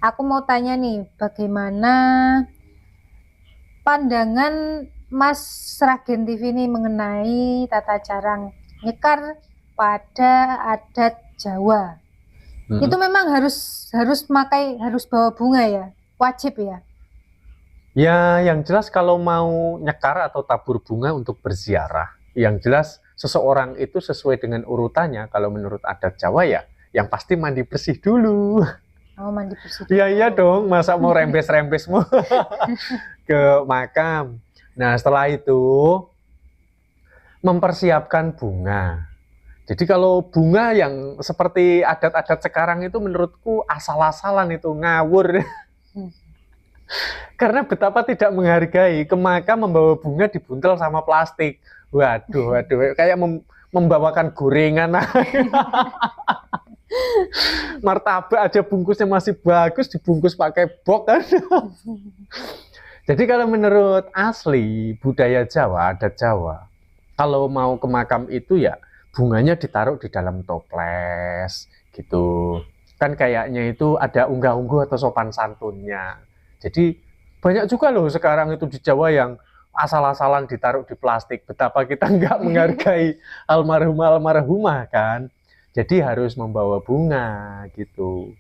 Aku mau tanya nih, bagaimana pandangan Mas Sragen TV ini mengenai tata cara nyekar pada adat Jawa? Itu memang harus bawa bunga ya, wajib ya. Ya, yang jelas kalau mau nyekar atau tabur bunga untuk berziarah, yang jelas seseorang itu sesuai dengan urutannya. Kalau menurut adat Jawa ya, yang pasti mandi bersih dulu. Oh, mandi bersih Ya iya dulu. dong, masa mau rembes-rembes mau ke makam. Nah, setelah itu mempersiapkan bunga. Jadi kalau bunga yang seperti adat-adat sekarang itu menurutku asal-asalan, itu ngawur. Karena betapa tidak menghargai, ke makam membawa bunga dibuntel sama plastik. Waduh, waduh, kayak membawakan gorengan. Martabak aja bungkusnya masih bagus, dibungkus pakai box kan. Jadi kalau menurut asli budaya Jawa, adat Jawa, kalau mau ke makam itu ya bunganya ditaruh di dalam toples gitu. Kan kayaknya itu ada unggah-ungguh atau sopan santunnya. Jadi banyak juga loh sekarang itu di Jawa yang asal-asalan ditaruh di plastik. Betapa kita nggak menghargai almarhumah kan. Jadi harus membawa bunga gitu.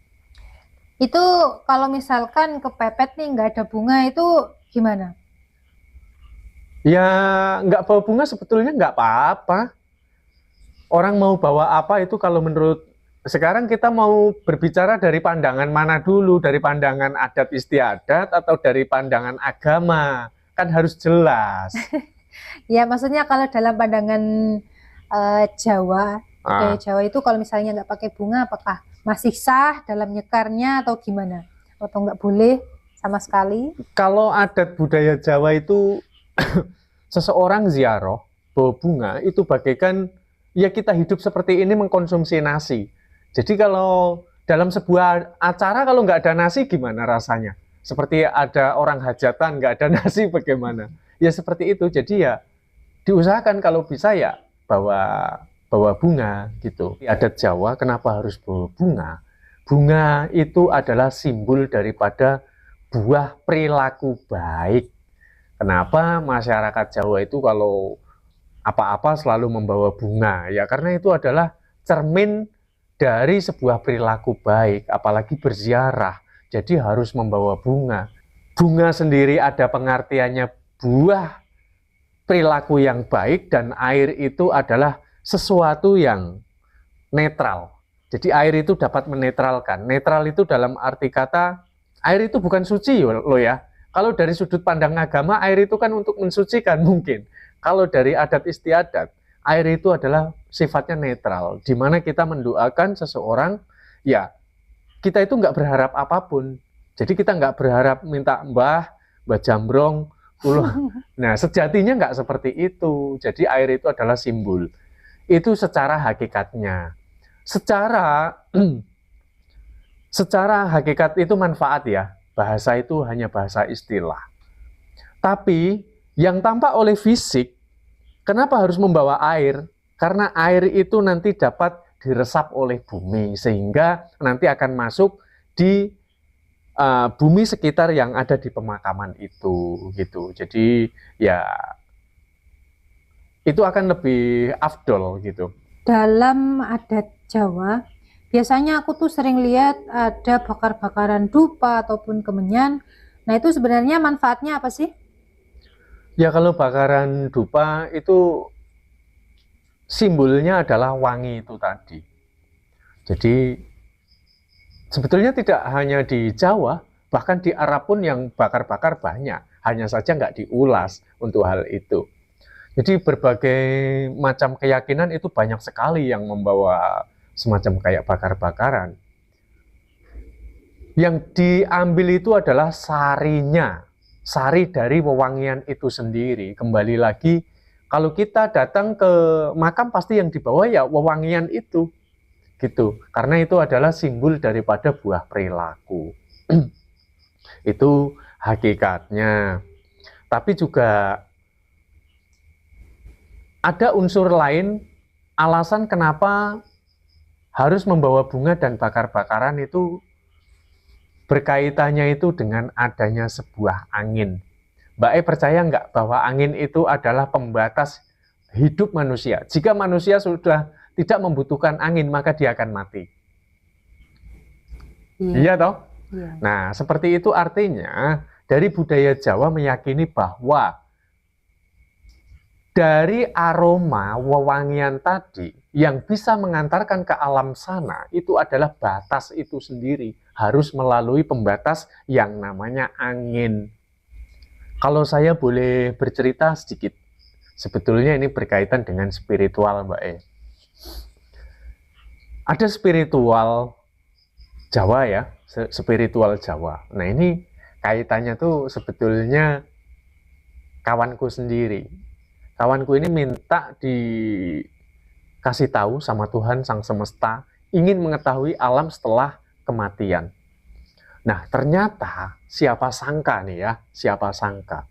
Itu kalau misalkan kepepet nih nggak ada bunga itu gimana? Ya nggak bawa bunga sebetulnya nggak apa-apa. Orang mau bawa apa itu kalau menurut sekarang kita mau berbicara dari pandangan mana dulu, dari pandangan adat istiadat atau dari pandangan agama, kan harus jelas. Ya maksudnya kalau dalam pandangan Jawa, budaya Jawa itu kalau misalnya nggak pakai bunga, apakah masih sah dalam nyekarnya atau gimana? Atau nggak boleh sama sekali? Kalau adat budaya Jawa itu seseorang ziarah bawa bunga itu bagaikan ya kita hidup seperti ini mengkonsumsi nasi. Jadi kalau dalam sebuah acara kalau nggak ada nasi gimana rasanya? Seperti ada orang hajatan nggak ada nasi bagaimana? Ya seperti itu. Jadi ya diusahakan kalau bisa ya bawa bawa bunga gitu. Di adat Jawa kenapa harus bawa bunga? Bunga itu adalah simbol daripada buah perilaku baik. Kenapa masyarakat Jawa itu kalau apa-apa selalu membawa bunga? Ya karena itu adalah cermin dari sebuah perilaku baik, apalagi berziarah. Jadi harus membawa bunga. Bunga sendiri ada pengertiannya buah perilaku yang baik, dan air itu adalah sesuatu yang netral. Jadi air itu dapat menetralkan. Netral itu dalam arti kata air itu bukan suci loh ya. Kalau dari sudut pandang agama, air itu kan untuk mensucikan mungkin. Kalau dari adat istiadat, air itu adalah sifatnya netral, di mana kita mendoakan seseorang, ya kita itu nggak berharap apapun. Jadi kita nggak berharap minta mbah jambrong, uloh. Nah sejatinya nggak seperti itu. Jadi air itu adalah simbol. Itu secara hakikatnya. Secara secara hakikat itu manfaat ya. Bahasa itu hanya bahasa istilah. Tapi yang tampak oleh fisik, kenapa harus membawa air? Karena air itu nanti dapat diresap oleh bumi sehingga nanti akan masuk di bumi sekitar yang ada di pemakaman itu gitu. Jadi ya itu akan lebih afdol gitu. Dalam adat Jawa, biasanya aku tuh sering lihat ada bakar-bakaran dupa ataupun kemenyan. Nah, itu sebenarnya manfaatnya apa sih? Ya kalau bakaran dupa itu simbolnya adalah wangi itu tadi. Jadi sebetulnya tidak hanya di Jawa, bahkan di Arab pun yang bakar-bakar banyak. Hanya saja nggak diulas untuk hal itu. Jadi berbagai macam keyakinan itu banyak sekali yang membawa semacam kayak bakar-bakaran. Yang diambil itu adalah sarinya, sari dari wewangian itu sendiri. Kembali lagi, kalau kita datang ke makam pasti yang dibawa ya wewangian itu, gitu. Karena itu adalah simbol daripada buah perilaku. Itu hakikatnya. Tapi juga ada unsur lain, alasan kenapa harus membawa bunga dan bakar-bakaran itu berkaitannya itu dengan adanya sebuah angin. Mbak E percaya nggak bahwa angin itu adalah pembatas hidup manusia? Jika manusia sudah tidak membutuhkan angin, maka dia akan mati. Iya toh? Iya. Nah, seperti itu artinya dari budaya Jawa meyakini bahwa dari aroma wewangian tadi yang bisa mengantarkan ke alam sana itu adalah batas itu sendiri, harus melalui pembatas yang namanya angin. Kalau saya boleh bercerita sedikit, sebetulnya ini berkaitan dengan spiritual, Mbak E. Ada spiritual Jawa ya, spiritual Jawa. Nah ini kaitannya tuh sebetulnya kawanku sendiri. Kawanku ini minta dikasih tahu sama Tuhan Sang Semesta, ingin mengetahui alam setelah kematian. Nah ternyata siapa sangka nih ya, siapa sangka.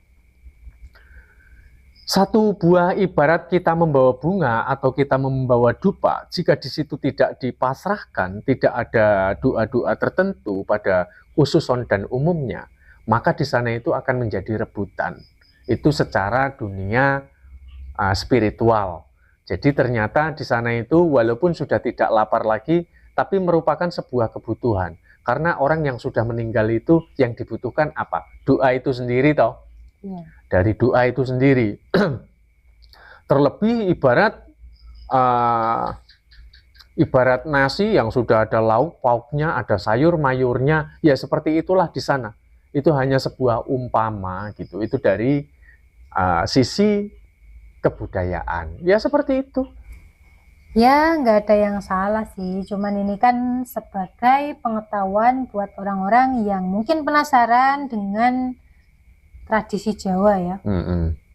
Satu buah ibarat kita membawa bunga atau kita membawa dupa, jika di situ tidak dipasrahkan, tidak ada doa-doa tertentu pada khususon dan umumnya, maka di sana itu akan menjadi rebutan. Itu secara dunia spiritual. Jadi ternyata di sana itu walaupun sudah tidak lapar lagi, tapi merupakan sebuah kebutuhan. Karena orang yang sudah meninggal itu yang dibutuhkan apa? Doa itu sendiri toh. Ya. Dari doa itu sendiri. Terlebih ibarat nasi yang sudah ada lauk pauknya, ada sayur mayurnya, ya seperti itulah di sana. Itu hanya sebuah umpama gitu. Itu dari sisi kebudayaan. Ya seperti itu. Ya, nggak ada yang salah sih. Cuman ini kan sebagai pengetahuan buat orang-orang yang mungkin penasaran dengan tradisi Jawa ya.